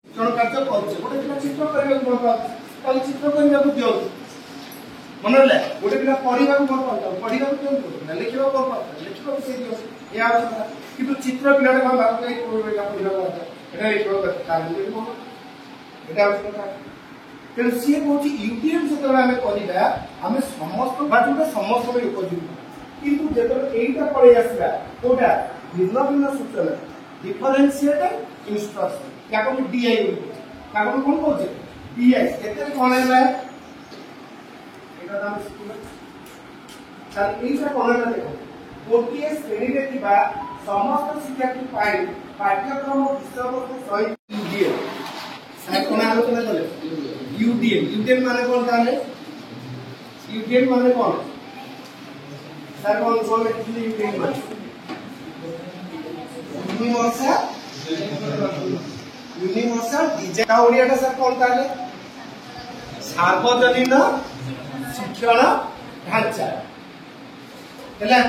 शिक्षण कार्य कर गोटे पिला चित्र करने को भल पाए चित्र करने को दियो मन रहा गोटे पिला पढ़ा भल पाता पढ़ा दिखाँ लिखा भल पाता लिखा से दियो या कि चित्र पिला तेणु सी कौन यूटीएम जो आम करवा आम समस्त बात समस्त उपयोगी किंतु जो यहीटा पड़े आसला कौटा भिन्न भिन्न सूचना डिफरेंशिएटेड इंस्ट्रक्शन या डीआई क्या कौन कौन डीआई केते कौन है एटा हम स्कूल सर एटा कौन है देखो गोटे श्रेणी रे थिबा समस्त शिक्षार्थी पाई पाठ्यक्रम विषयवस्तु सहित यूडीएम साइ कोन आलोचना कले यूडीएम माने कौन ताले यूडीएम माने कौन सर कौन कौन लिखिले यूडीएम माने यूनिवर्सल डिजाइन ओडियाटा सर कौन ताले सार्वजनीन शिक्षण ढांचा है